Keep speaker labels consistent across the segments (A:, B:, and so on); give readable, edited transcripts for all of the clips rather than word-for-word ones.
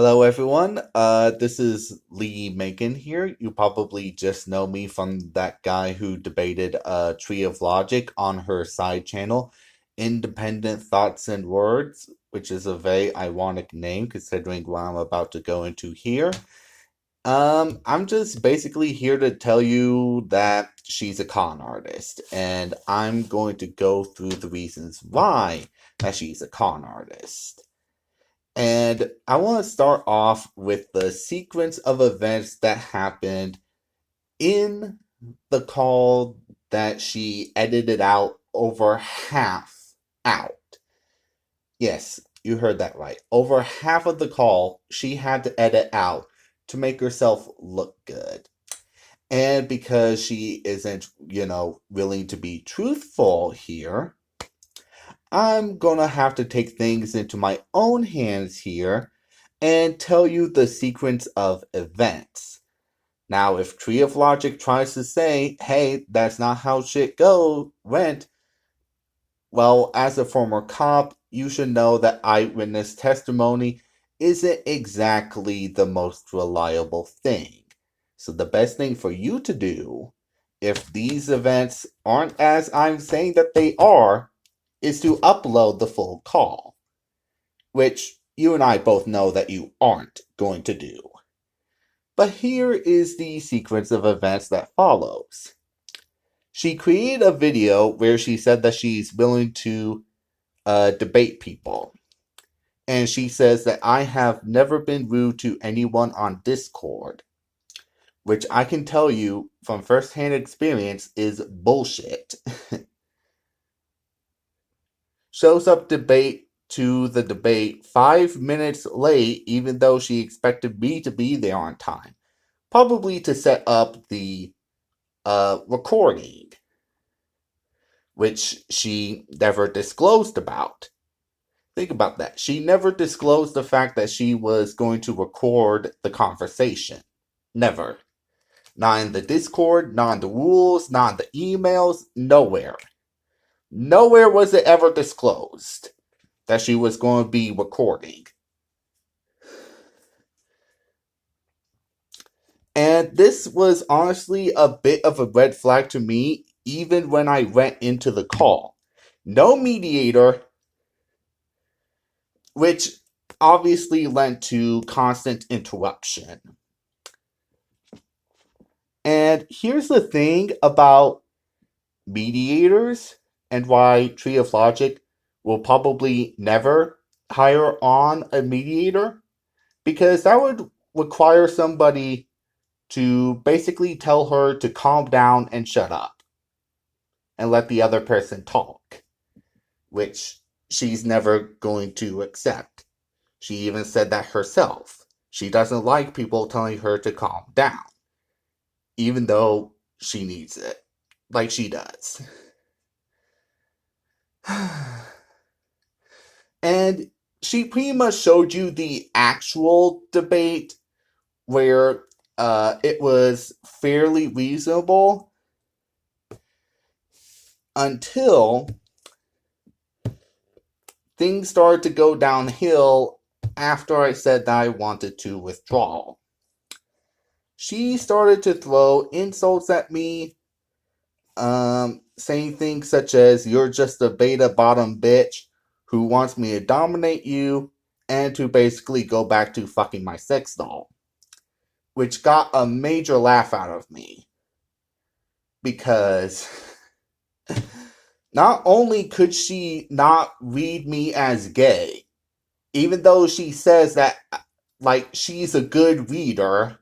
A: Hello, everyone. This is Lee Macon here. You probably just know me from that guy who debated Tree of Logic on her side channel, Independent Thoughts and Words, which is a very ironic name considering what I'm about to go into here. I'm just basically here to tell you that she's a con artist, and I'm going to go through the reasons why that she's a con artist. And I want to start off with the sequence of events that happened in the call that she edited out over half out. Yes, you heard that right. Over half of the call she had to edit out to make herself look good. And because she isn't, willing to be truthful here, I'm gonna have to take things into my own hands here and tell you the sequence of events. Now, if Tree of Logic tries to say, hey, that's not how shit went, well, as a former cop, you should know that eyewitness testimony isn't exactly the most reliable thing. So the best thing for you to do, if these events aren't as I'm saying that they are, is to upload the full call, which you and I both know that you aren't going to do. But here is the sequence of events that follows. She created a video where she said that she's willing to debate people. And she says that I have never been rude to anyone on Discord, which I can tell you from firsthand experience is bullshit. Shows up to the debate 5 minutes late, even though she expected me to be there on time. Probably to set up the recording, which she never disclosed about. Think about that. She never disclosed the fact that she was going to record the conversation. Never. Not in the Discord, not in the rules, not in the emails, nowhere. Nowhere was it ever disclosed that she was going to be recording. And this was honestly a bit of a red flag to me, even when I went into the call. No mediator, which obviously led to constant interruption. And here's the thing about mediators and why Tree of Logic will probably never hire on a mediator, because that would require somebody to basically tell her to calm down and shut up and let the other person talk, which she's never going to accept. She even said that herself. She doesn't like people telling her to calm down, even though she needs it, like she does. And she pretty much showed you the actual debate where it was fairly reasonable until things started to go downhill after I said that I wanted to withdraw. She started to throw insults at me, saying things such as, you're just a beta bottom bitch who wants me to dominate you, and to basically go back to fucking my sex doll. Which got a major laugh out of me. Because not only could she not read me as gay, even though she says that, like, she's a good reader,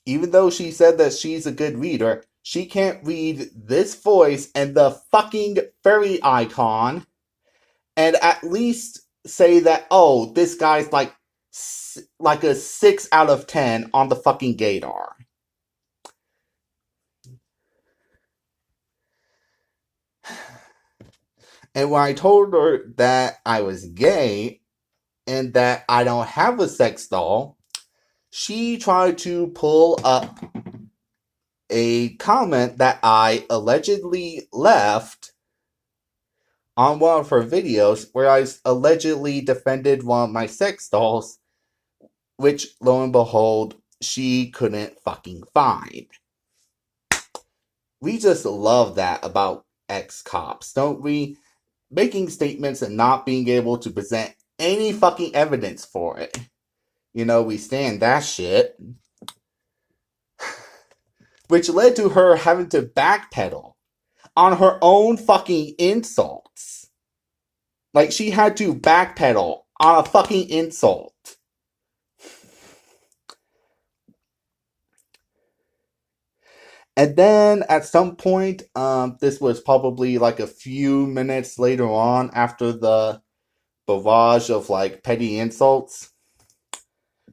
A: even though she said that she's a good reader, she can't read this voice and the fucking fairy icon and at least say that, oh, this guy's like a 6 out of 10 on the fucking gaydar. And when I told her that I was gay and that I don't have a sex doll, she tried to pull up a comment that I allegedly left on one of her videos where I allegedly defended one of my sex dolls, which lo and behold, she couldn't fucking find. We just love that about ex-cops, don't we? Making statements and not being able to present any fucking evidence for it. You know, we stand that shit. Which led to her having to backpedal on her own fucking insults. Like, she had to backpedal on a fucking insult. And then at some point, this was probably like a few minutes later on after the barrage of like petty insults,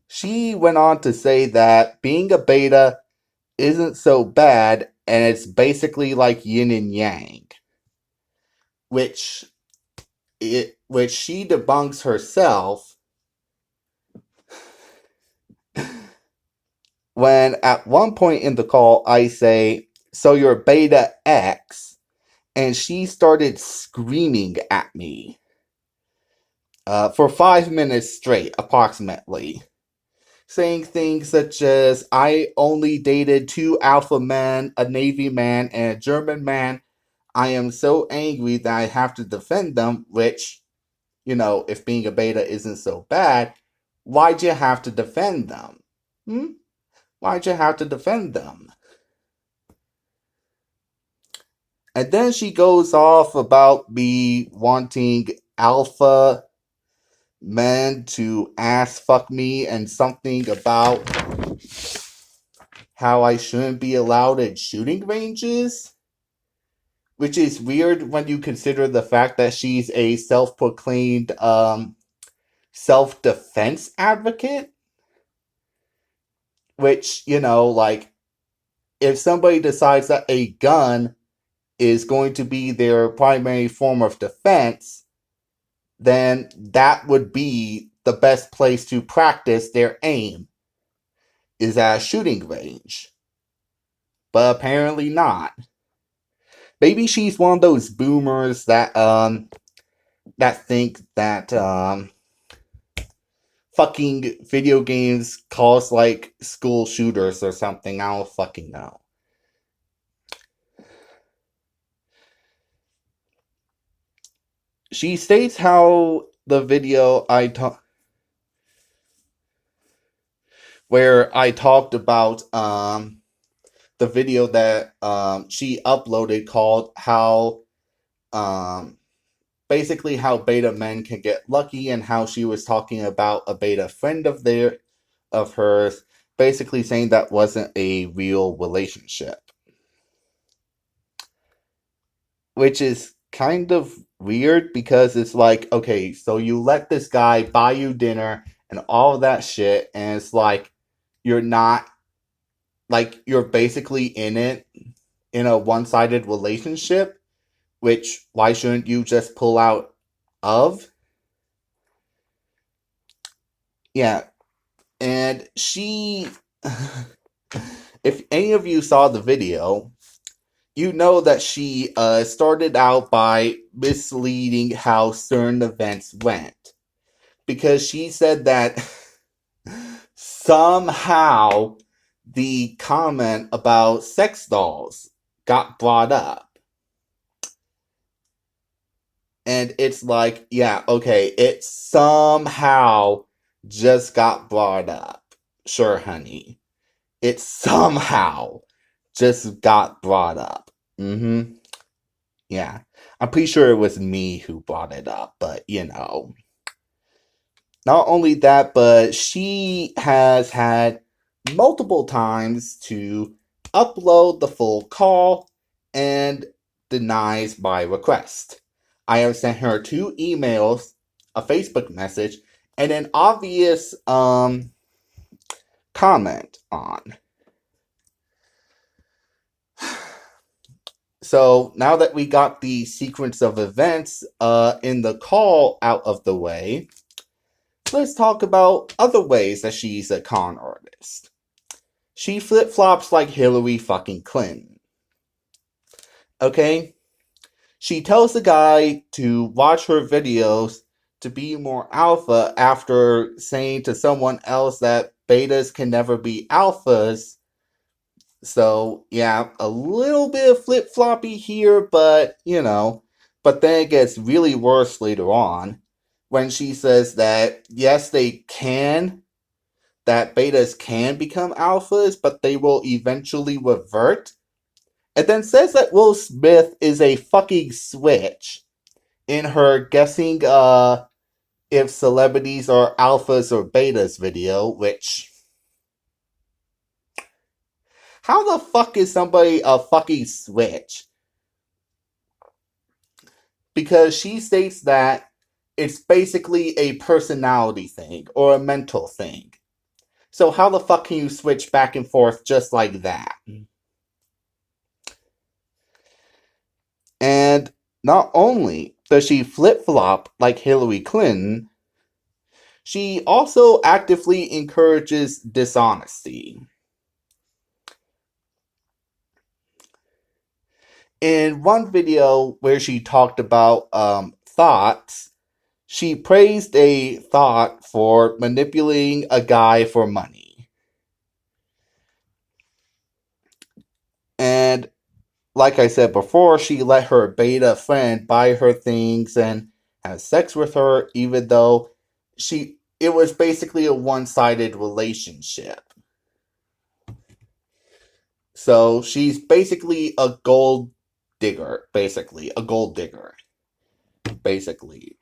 A: she went on to say that being a beta isn't so bad and it's basically like yin and yang, which she debunks herself when at one point in the call I say, "So you're beta X," and she started screaming at me for 5 minutes straight, approximately, saying things such as, "I only dated 2 alpha men, a Navy man, and a German man. I am so angry that I have to defend them," which, you know, if being a beta isn't so bad, why'd you have to defend them? Why'd you have to defend them? And then she goes off about me wanting alpha men to ass fuck me and something about how I shouldn't be allowed at shooting ranges, which is weird when you consider the fact that she's a self-proclaimed self-defense advocate, which, you know, like, if somebody decides that a gun is going to be their primary form of defense, then that would be the best place to practice their aim, is at a shooting range. But apparently not. Maybe she's one of those boomers that think that fucking video games cause like school shooters or something. I don't fucking know. She states how the video where I talked about the video that she uploaded called how basically how beta men can get lucky, and how she was talking about a beta friend of hers, basically saying that wasn't a real relationship, which is kind of weird because it's like, okay, so you let this guy buy you dinner and all that shit, and it's like you're not, like, you're basically in it in a one-sided relationship, which why shouldn't you just pull out of? Yeah, and she if any of you saw the video, you know that she started out by misleading how certain events went. Because she said that somehow the comment about sex dolls got brought up. And it's like, yeah, okay, it somehow just got brought up. Sure, honey. It somehow just got brought up. Yeah. I'm pretty sure it was me who brought it up, but you know. Not only that, but she has had multiple times to upload the full call and denies my request. I have sent her 2 emails, a Facebook message, and an obvious comment on. So now that we got the sequence of events in the call out of the way, let's talk about other ways that she's a con artist. She flip-flops like Hillary fucking Clinton. Okay? She tells the guy to watch her videos to be more alpha after saying to someone else that betas can never be alphas. So, yeah, a little bit of flip floppy here, but but then it gets really worse later on when she says that yes, they can, that betas can become alphas, but they will eventually revert. And then says that Will Smith is a fucking switch in her guessing if celebrities are alphas or betas video, which how the fuck is somebody a fucking switch? Because she states that it's basically a personality thing or a mental thing. So how the fuck can you switch back and forth just like that? And not only does she flip-flop like Hillary Clinton, she also actively encourages dishonesty. In one video where she talked about thoughts, she praised a thought for manipulating a guy for money. And like I said before, she let her beta friend buy her things and have sex with her, even though it was basically a one-sided relationship. So she's basically a gold digger, basically. A gold digger. Basically.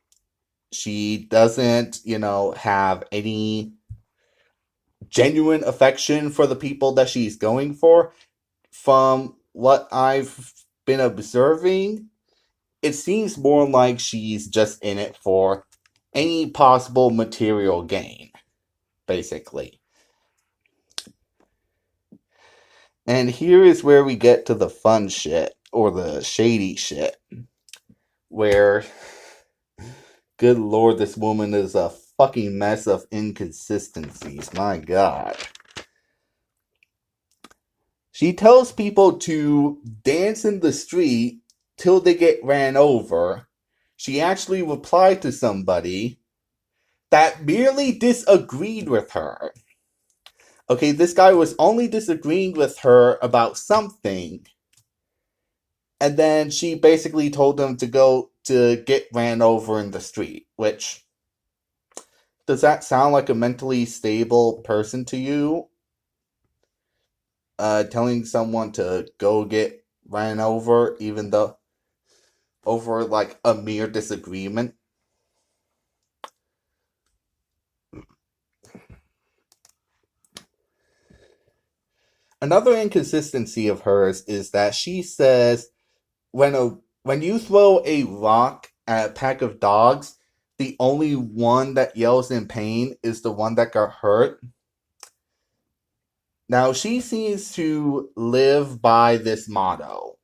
A: She doesn't, have any genuine affection for the people that she's going for. From what I've been observing, it seems more like she's just in it for any possible material gain, basically. And here is where we get to the fun shit, or the shady shit, where, good lord, this woman is a fucking mess of inconsistencies, my god. She tells people to dance in the street till they get ran over. She actually replied to somebody that merely disagreed with her. Okay, this guy was only disagreeing with her about something. And then she basically told him to go to get ran over in the street, which, does that sound like a mentally stable person to you? Telling someone to go get ran over, even though over like a mere disagreement. Another inconsistency of hers is that she says when you throw a rock at a pack of dogs, the only one that yells in pain is the one that got hurt. Now, she seems to live by this motto,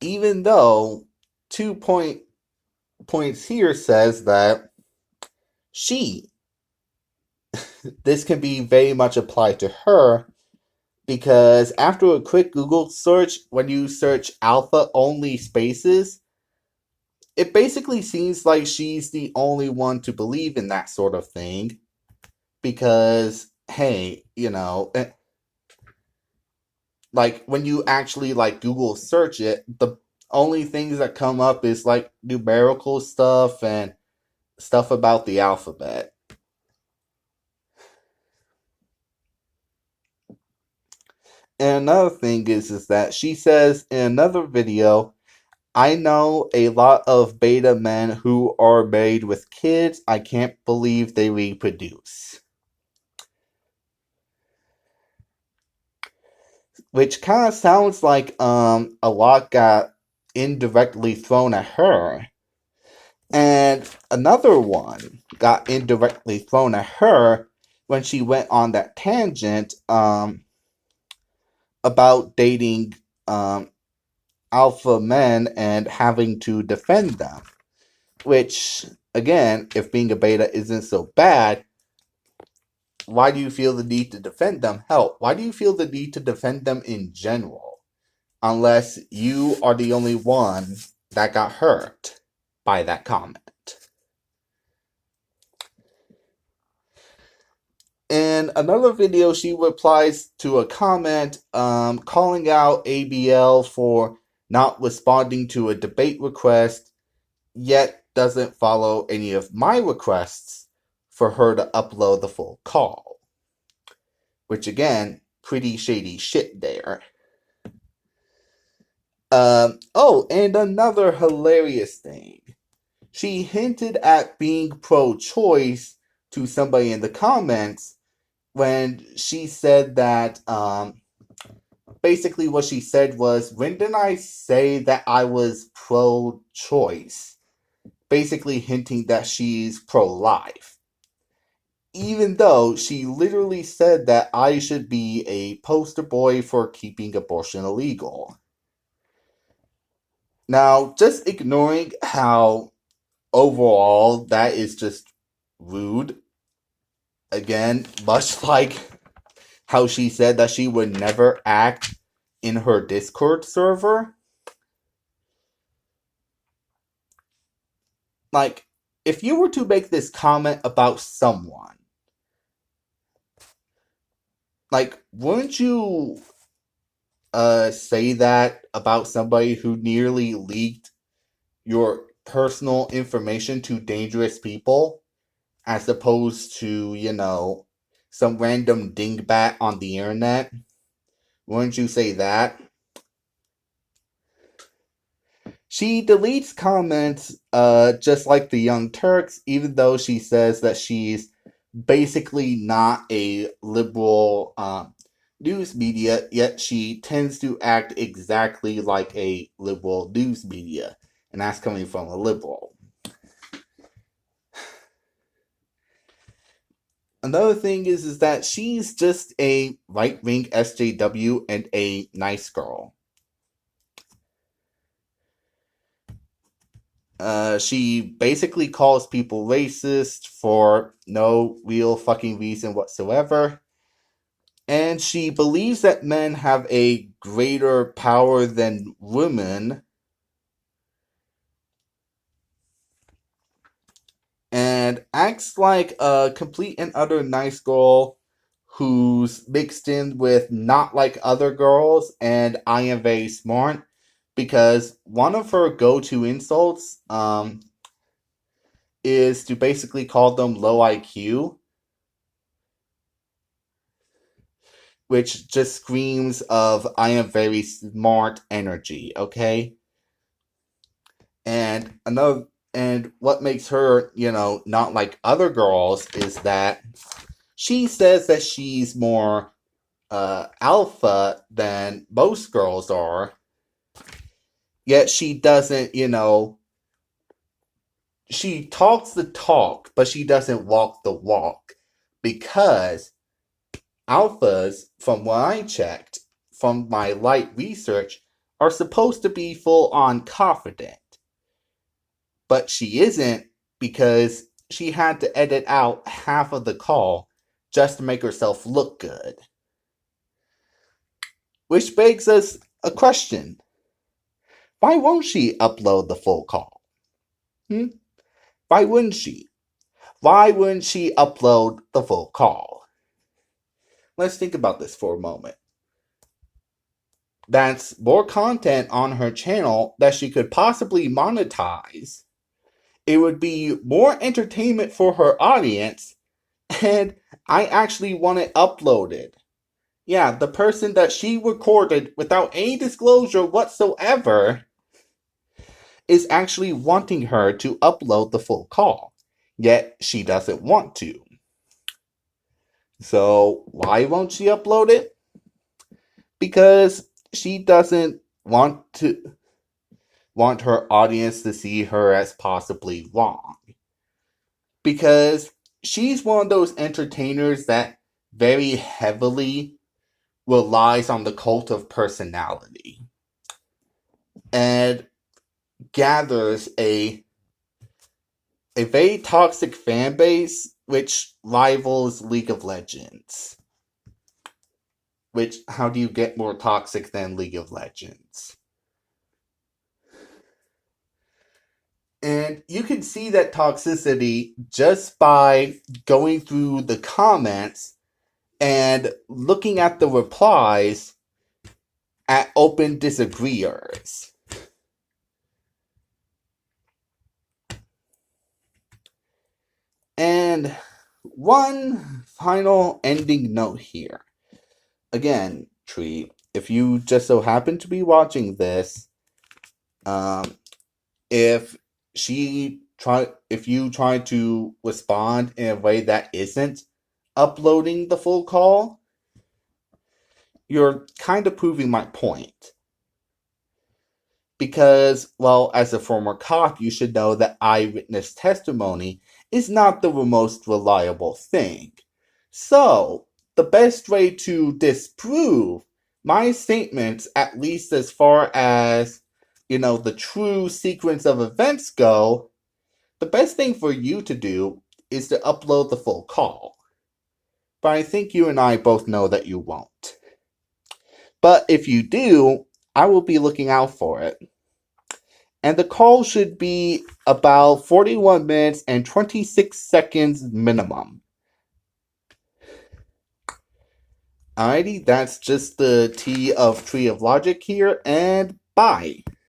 A: even though 2 points here says that this can be very much applied to her, because after a quick Google search, when you search alpha only spaces, it basically seems like she's the only one to believe in that sort of thing. Because, hey, like when you actually like Google search it, the only things that come up is like numerical stuff and stuff about the alphabet. And another thing is that she says in another video, I know a lot of beta men who are married with kids. I can't believe they reproduce. Which kind of sounds like a lot got indirectly thrown at her. And another one got indirectly thrown at her when she went on that tangent about dating alpha men and having to defend them. Which, again, if being a beta isn't so bad, why do you feel the need to defend them? Hell, why do you feel the need to defend them in general? Unless you are the only one that got hurt by that comment. In another video, she replies to a comment calling out ABL for not responding to a debate request, yet doesn't follow any of my requests for her to upload the full call. Which again, pretty shady shit there. Oh, and another hilarious thing. She hinted at being pro-choice to somebody in the comments when she said that, basically what she said was, when did I say that I was pro-choice? Basically hinting that she's pro-life. Even though she literally said that I should be a poster boy for keeping abortion illegal. Now, just ignoring how overall that is just rude. Again, much like how she said that she would never act in her Discord server. Like, if you were to make this comment about someone, like, wouldn't you say that about somebody who nearly leaked your personal information to dangerous people, as opposed to, some random dingbat on the internet? Wouldn't you say that? She deletes comments just like the Young Turks, even though she says that she's basically not a liberal news media, yet she tends to act exactly like a liberal news media, and that's coming from a liberal. Another thing is that she's just a right-wing SJW and a nice girl. She basically calls people racist for no real fucking reason whatsoever. And she believes that men have a greater power than women. And acts like a complete and utter nice girl who's mixed in with not like other girls, and I am very smart, because one of her go-to insults is to basically call them low IQ, which just screams of I am very smart energy, okay? And what makes her, not like other girls is that she says that she's more alpha than most girls are, yet she doesn't, she talks the talk, but she doesn't walk the walk, because alphas, from what I checked, from my light research, are supposed to be full-on confident. But she isn't, because she had to edit out half of the call just to make herself look good. Which begs us a question. Why won't she upload the full call? Why wouldn't she? Why wouldn't she upload the full call? Let's think about this for a moment. That's more content on her channel that she could possibly monetize. It would be more entertainment for her audience, and I actually want it uploaded. Yeah, the person that she recorded without any disclosure whatsoever is actually wanting her to upload the full call, yet she doesn't want to. So why won't she upload it? Because she doesn't want her audience to see her as possibly wrong. Because she's one of those entertainers that very heavily relies on the cult of personality and gathers a very toxic fan base which rivals League of Legends. Which, how do you get more toxic than League of Legends? And you can see that toxicity just by going through the comments and looking at the replies at open disagreeers. And one final ending note here. Again, Tree, if you just so happen to be watching this, if you try to respond in a way that isn't uploading the full call, you're kind of proving my point. Because, well, as a former cop, you should know that eyewitness testimony is not the most reliable thing. So, the best way to disprove my statements, at least as far as, the true sequence of events go, the best thing for you to do is to upload the full call. But I think you and I both know that you won't. But if you do, I will be looking out for it. And the call should be about 41 minutes and 26 seconds minimum. Alrighty, that's just the T of Tree of Logic here, and bye.